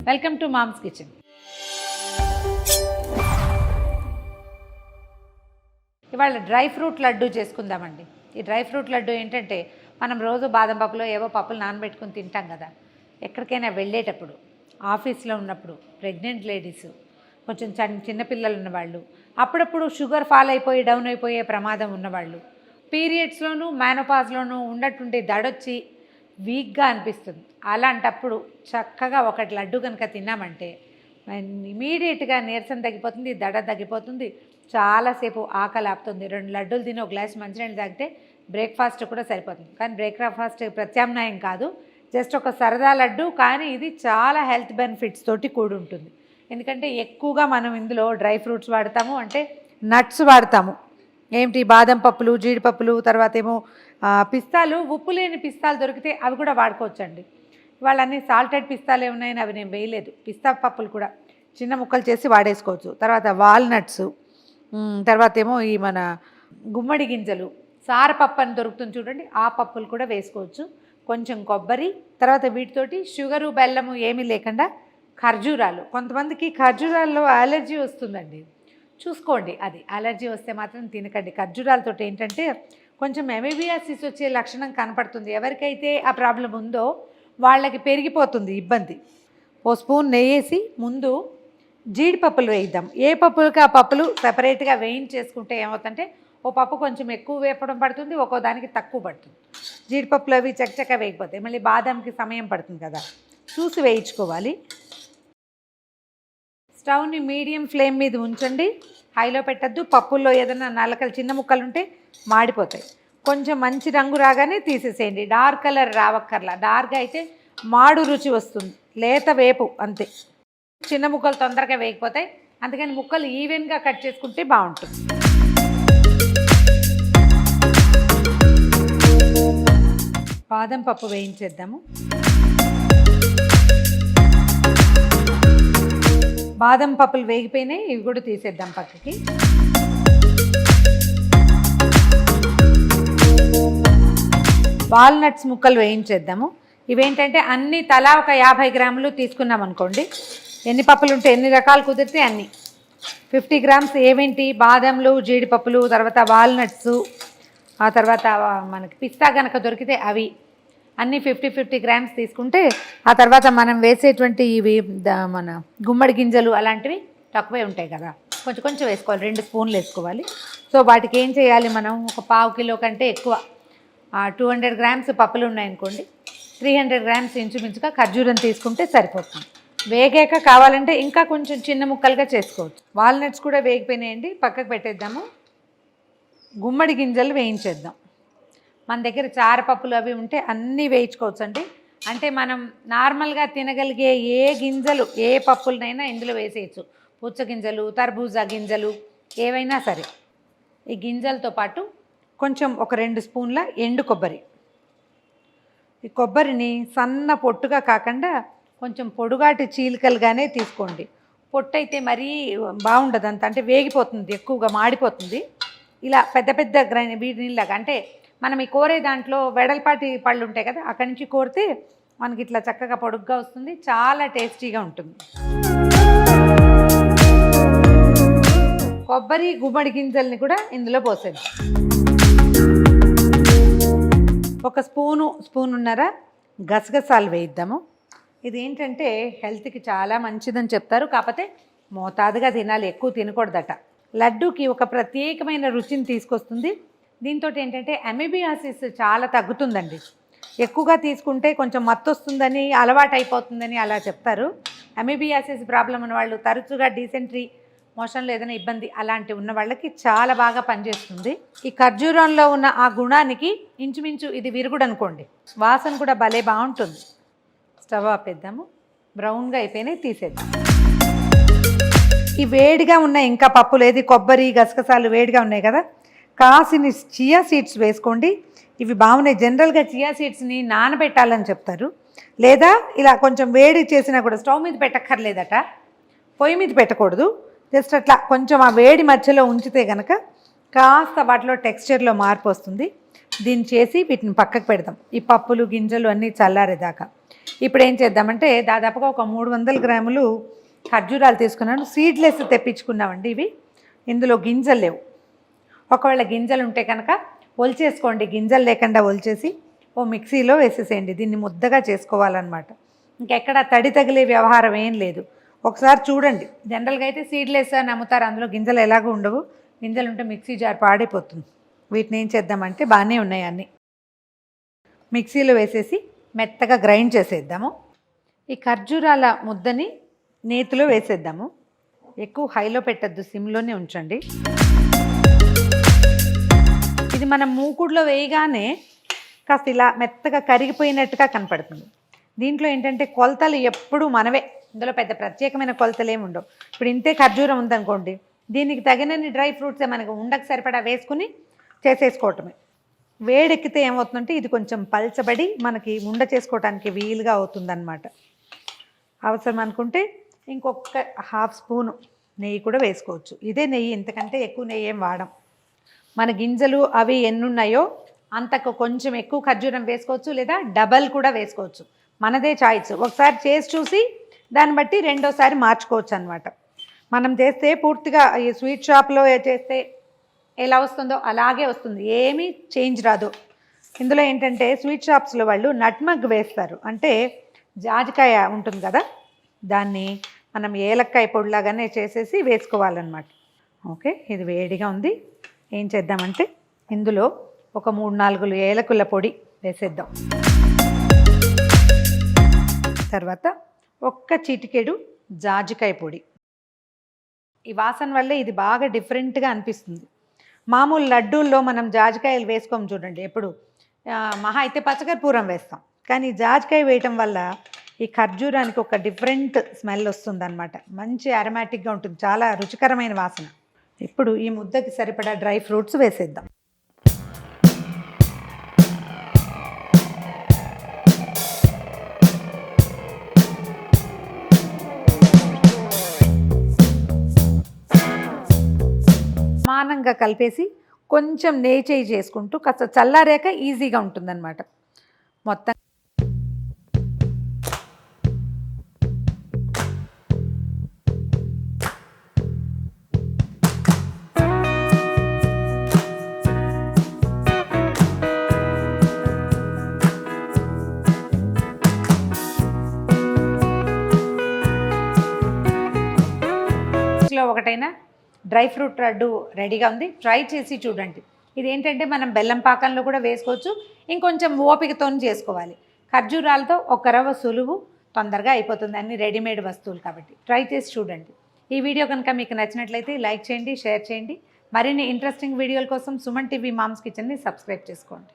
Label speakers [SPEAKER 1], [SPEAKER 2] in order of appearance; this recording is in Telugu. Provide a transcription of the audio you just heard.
[SPEAKER 1] Welcome to mom's kitchen. ఇవాళ డ్రై ఫ్రూట్ లడ్డు చేసుకుందామండి. ఈ డ్రై ఫ్రూట్ లడ్డు ఏంటంటే మనం రోజు బాదం పప్పులో ఏవో పప్పులు నానబెట్టుకుని తింటాం కదా. ఎక్కడికైనా వెళ్ళేటప్పుడు, ఆఫీస్లో ఉన్నప్పుడు, ప్రెగ్నెంట్ లేడీస్, కొంచెం చిన్నపిల్లలు ఉన్నవాళ్ళు, అప్పుడప్పుడు షుగర్ ఫాల్ అయిపోయి డౌన్ అయిపోయే ప్రమాదం ఉన్నవాళ్ళు, పీరియడ్స్లోనూ మేనోపాజ్లోనూ ఉన్నట్టుండి దడొచ్చి వీక్గా అనిపిస్తుంది. అలాంటప్పుడు చక్కగా ఒకటి లడ్డు కనుక తిన్నామంటే ఇమీడియట్గా నీరసం తగ్గిపోతుంది, దడ తగ్గిపోతుంది, చాలాసేపు ఆకలి ఆపుతుంది. 2 లడ్డూలు తిని ఒక గ్లాస్ మంచినీళ్ళు తాగితే బ్రేక్ఫాస్ట్ కూడా సరిపోతుంది. కానీ బ్రేక్ఫాస్ట్ ప్రత్యామ్నాయం కాదు, జస్ట్ ఒక సరదా లడ్డు. కానీ ఇది చాలా హెల్త్ బెనిఫిట్స్ తోటి కూడి ఉంటుంది. ఎందుకంటే ఎక్కువగా మనం ఇందులో డ్రై ఫ్రూట్స్ వాడతాము, అంటే నట్స్ వాడతాము. ఏమిటి, బాదం పప్పులు, జీడిపప్పులు, తర్వాత ఏమో పిస్తాలు, ఉప్పు లేని పిస్తాలు దొరికితే అవి కూడా వాడుకోవచ్చండి. వాళ్ళన్నీ సాల్టెడ్ పిస్తాలు ఏమున్నాయని అవి నేను వేయలేదు. పిస్తా పప్పులు కూడా చిన్న ముక్కలు చేసి వాడేసుకోవచ్చు. తర్వాత వాల్నట్స్, తర్వాత ఏమో ఈ మన గుమ్మడి గింజలు, సారపప్పు అని దొరుకుతుంది చూడండి, ఆ పప్పులు కూడా వేసుకోవచ్చు. కొంచెం కొబ్బరి, తర్వాత వీటితోటి షుగరు బెల్లము ఏమీ లేకుండా ఖర్జూరాలు. కొంతమందికి ఖర్జూరాల్లో అలర్జీ వస్తుందండి, చూసుకోండి. అది అలర్జీ వస్తే మాత్రం తినకండి. ఖర్జూరాలతో ఏంటంటే కొంచెం ఎమీబియాసిస్ వచ్చే లక్షణం కనపడుతుంది. ఎవరికైతే ఆ ప్రాబ్లం ఉందో వాళ్ళకి పెరిగిపోతుంది ఇబ్బంది. ఓ స్పూన్ నెయ్యేసి ముందు జీడిపప్పులు వేయిద్దాం. ఏ పప్పులకి ఆ పప్పులు సపరేట్గా వేయించేసుకుంటే ఏమవుతుందంటే ఓ పప్పు కొంచెం ఎక్కువ వేపడం పడుతుంది, ఒక్కో దానికి తక్కువ పడుతుంది. జీడిపప్పులు అవి చక్కచక్క వేయకపోతాయి, మళ్ళీ బాదంకి సమయం పడుతుంది కదా, చూసి వేయించుకోవాలి. స్టవ్ని మీడియం ఫ్లేమ్ మీద ఉంచండి, హైలో పెట్టద్దు. పప్పుల్లో ఏదైనా నలకలు చిన్న ముక్కలు ఉంటే మాడిపోతాయి. కొంచెం మంచి రంగు రాగానే తీసేసేయండి. డార్క్ కలర్ రావక్కర్లా, డార్క్ అయితే మాడు రుచి వస్తుంది. లేత వేపు అంతే. చిన్న ముక్కలు తొందరగా వేయకపోతాయి, అందుకని ముక్కలు ఈవెన్గా కట్ చేసుకుంటే బాగుంటుంది. బాదం పప్పు వేయించేద్దాము. బాదం పప్పులు వేగిపోయినాయి, ఇవి కూడా తీసేద్దాం పక్కకి. వాల్నట్స్ ముక్కలు వేయించేద్దాము. ఇవేంటంటే అన్నీ తలా ఒక 50 గ్రాములు తీసుకున్నాం అనుకోండి. ఎన్ని పప్పులు ఉంటే ఎన్ని రకాలు కుదిరితే అన్నీ. 50 గ్రామ్స్ ఏవేంటి, బాదంలు, జీడిపప్పులు, తర్వాత వాల్నట్స్, ఆ తర్వాత మనకి పిస్తా కనుక దొరికితే అవి అన్నీ 50 గ్రామ్స్ తీసుకుంటే, ఆ తర్వాత మనం వేసేటువంటి ఇవి మన గుమ్మడి గింజలు అలాంటివి తక్కువే ఉంటాయి కదా, కొంచెం కొంచెం వేసుకోవాలి. 2 స్పూన్లు వేసుకోవాలి. సో వాటికి ఏం చేయాలి, మనం ఒక 1/2 కిలో కంటే ఎక్కువ 200 గ్రామ్స్ పప్పులు ఉన్నాయనుకోండి, 300 గ్రామ్స్ ఇంచుమించుగా ఖర్జూరం తీసుకుంటే సరిపోతుంది. వేగాక కావాలంటే ఇంకా కొంచెం చిన్న ముక్కలుగా చేసుకోవచ్చు. వాల్నట్స్ కూడా వేగిపోయినాయండి, పక్కకు పెట్టేద్దాము. గుమ్మడి గింజలు వేయించేద్దాం. మన దగ్గర చారపప్పులు అవి ఉంటే అన్నీ వేయించుకోవచ్చు అండి. అంటే మనం నార్మల్గా తినగలిగే ఏ గింజలు, ఏ పప్పులనైనా ఇందులో వేసేయచ్చు. పుచ్చ గింజలు, తర్బూజా గింజలు, ఏవైనా సరే. ఈ గింజలతో పాటు కొంచెం ఒక 2 స్పూన్ల ఎండు కొబ్బరి. ఈ కొబ్బరిని సన్న పొట్టుగా కాకుండా కొంచెం పొడుగాటి చీలికలుగానే తీసుకోండి. పొట్టు అయితే మరీ బాగుండదు అంత, అంటే వేగిపోతుంది, ఎక్కువగా మాడిపోతుంది. ఇలా పెద్ద పెద్ద వీటిలాగా, అంటే మనం ఈ కోరే దాంట్లో వెడల్పాటి పళ్ళు ఉంటాయి కదా, అక్కడి నుంచి కోరితే మనకి ఇట్లా చక్కగా పొడుగ్గా వస్తుంది, చాలా టేస్టీగా ఉంటుంది. కొబ్బరి, గుమ్మడి గింజల్ని కూడా ఇందులో పోసేది. ఒక స్పూనున్నర గసగసాలు వేయిద్దాము. ఇది ఏంటంటే హెల్త్కి చాలా మంచిదని చెప్తారు, కాకపోతే మోతాదుగా తినాలి, ఎక్కువ తినకూడదట. లడ్డూకి ఒక ప్రత్యేకమైన రుచిని తీసుకొస్తుంది. దీంతో ఏంటంటే అమీబియాసిస్ చాలా తగ్గుతుందండి. ఎక్కువగా తీసుకుంటే కొంచెం మత్తు వస్తుందని, అలవాటు అయిపోతుందని అలా చెప్తారు. అమీబియాసిస్ ప్రాబ్లం ఉన్న వాళ్ళు, తరచుగా డీసెంట్రీ, మోషన్లో ఏదైనా ఇబ్బంది అలాంటి ఉన్న వాళ్ళకి చాలా బాగా పనిచేస్తుంది. ఈ ఖర్జూరంలో ఉన్న ఆ గుణానికి ఇంచుమించు ఇది విరుగుడు అనుకోండి. వాసన కూడా భలే బాగుంటుంది. స్టవ్ ఆపేద్దాము. బ్రౌన్గా అయిపోయినాయి, తీసేద్దాం. ఈ వేడిగా ఉన్న ఇంకా పప్పులు, ఏది కొబ్బరి, గసగసాలు వేడిగా ఉన్నాయి కదా, కాసిని చియా సీడ్స్ వేసుకోండి. ఇవి బాగున్నాయి. జనరల్గా చియా సీడ్స్ని నానబెట్టాలని చెప్తారు, లేదా ఇలా కొంచెం వేడి చేసినా కూడా స్టవ్ మీద పెట్టక్కర్లేదట, పొయ్యి మీద పెట్టకూడదు. జస్ట్ అట్లా కొంచెం ఆ వేడి మధ్యలో ఉంచితే కనుక కాస్త వాటిలో టెక్స్చర్లో మార్పు వస్తుంది. దీన్ని చేసి వీటిని పక్కకు పెడదాం. ఈ పప్పులు గింజలు అన్నీ చల్లారేదాకా. ఇప్పుడు ఏం చేద్దామంటే దాదాపుగా ఒక 300 గ్రాములు ఖర్జూరాలు తీసుకున్నాను. సీడ్లెస్ తెప్పించుకున్నామండి ఇవి. ఇందులో గింజలు లేవు. ఒకవేళ గింజలు ఉంటే కనుక ఒలిచేసుకోండి. గింజలు లేకుండా ఒలిచేసి ఓ మిక్సీలో వేసేసేయండి. దీన్ని ముద్దగా చేసుకోవాలన్నమాట. ఇంకెక్కడ తడి తగిలే వ్యవహారం ఏం లేదు. ఒకసారి చూడండి. జనరల్గా అయితే సీడ్లెస్ అని అమ్ముతారు. అందులో గింజలు ఎలాగో ఉండవు. గింజలు ఉంటే మిక్సీ జార్ పాడైపోతుంది. వీటిని ఏం చేద్దామంటే బాగానే ఉన్నాయి అన్నీ. మిక్సీలో వేసేసి మెత్తగా గ్రైండ్ చేసేద్దాము. ఈ ఖర్జూరాల ముద్దని నేతిలో వేసేద్దాము. ఎక్కువ హైలో పెట్టద్దు, సిమ్లోనే ఉంచండి. ఇది మనం మూకుడులో వేయగానే కాస్త ఇలా మెత్తగా కరిగిపోయినట్టుగా కనపడుతుంది. దీంట్లో ఏంటంటే కొలతలు ఎప్పుడు మనవే. ఇందులో పెద్ద ప్రత్యేకమైన కొలతలు ఏమి ఉండవు. ఇప్పుడు ఇంతే ఖర్జూరం ఉందనుకోండి, దీనికి తగినన్ని డ్రై ఫ్రూట్సే మనకు ఉండకు సరిపడా వేసుకుని చేసేసుకోవటమే. వేడెక్కితే ఏమవుతుందంటే ఇది కొంచెం పల్చబడి మనకి ఉండ చేసుకోవడానికి వీలుగా అవుతుందన్నమాట. అవసరం అనుకుంటే ఇంకొక 1/2 స్పూను నెయ్యి కూడా వేసుకోవచ్చు. ఇదే నెయ్యి, ఇంతకంటే ఎక్కువ నెయ్యి ఏం వాడం. మన గింజలు అవి ఎన్నున్నాయో అంతకు కొంచెం ఎక్కువ ఖర్జూరం వేసుకోవచ్చు, లేదా డబల్ కూడా వేసుకోవచ్చు. మనదే చాయిస్. ఒకసారి చేసి చూసి దాన్ని బట్టి రెండోసారి మార్చుకోవచ్చు అనమాట. మనం చేస్తే పూర్తిగా ఈ స్వీట్ షాప్లో చేస్తే ఎలా వస్తుందో అలాగే వస్తుంది, ఏమీ చేంజ్ రాదు. ఇందులో ఏంటంటే స్వీట్ షాప్స్లో వాళ్ళు నట్మగ్ వేస్తారు. అంటే జాజికాయ ఉంటుంది కదా, దాన్ని మనం ఏలక్కాయ పొడిలాగానే చేసేసి వేసుకోవాలన్నమాట. ఓకే, ఇది వేడిగా ఉంది. ఏం చేద్దామంటే ఇందులో ఒక 3-4 ఏలకుల పొడి వేసేద్దాం. తర్వాత ఒక్క చిటికెడు జాజికాయ పొడి. ఈ వాసన వల్లే ఇది బాగా డిఫరెంట్గా అనిపిస్తుంది. మామూలు లడ్డూల్లో మనం జాజికాయలు వేసుకోము చూడండి, ఎప్పుడు మహా అయితే పచ్చకర్పూరం వేస్తాం. కానీ జాజికాయ వేయటం వల్ల ఈ ఖర్జూరానికి ఒక డిఫరెంట్ స్మెల్ వస్తుందన్నమాట. మంచి అరోమాటిక్గా ఉంటుంది, చాలా రుచికరమైన వాసన. ఇప్పుడు ఈ ముద్దకి సరిపడా డ్రై ఫ్రూట్స్ వేసేద్దాం. సమానంగా కలిపేసి కొంచెం నెయ్యి చేసుకుంటూ కాస్త చల్లారాక ఈజీగా ఉంటుందన్నమాట. మొత్తం ఒకటైనా డ్రై ఫ్రూట్ లడ్డు రెడీగా ఉంది. ట్రై చేసి చూడండి. ఇదేంటంటే మనం బెల్లం పాకంలో కూడా వేసుకోవచ్చు, ఇంకొంచెం ఓపికతో చేసుకోవాలి. ఖర్జూరాలతో ఒక రవ్వ సులువు, తొందరగా అయిపోతుంది. అన్ని రెడీమేడ్ వస్తువులు కాబట్టి ట్రై చేసి చూడండి. ఈ వీడియో కనుక మీకు నచ్చినట్లయితే లైక్ చేయండి, షేర్ చేయండి. మరిన్ని ఇంట్రెస్టింగ్ వీడియోల కోసం సుమన్ టీవీ మామ్స్ కిచెన్ని సబ్స్క్రైబ్ చేసుకోండి.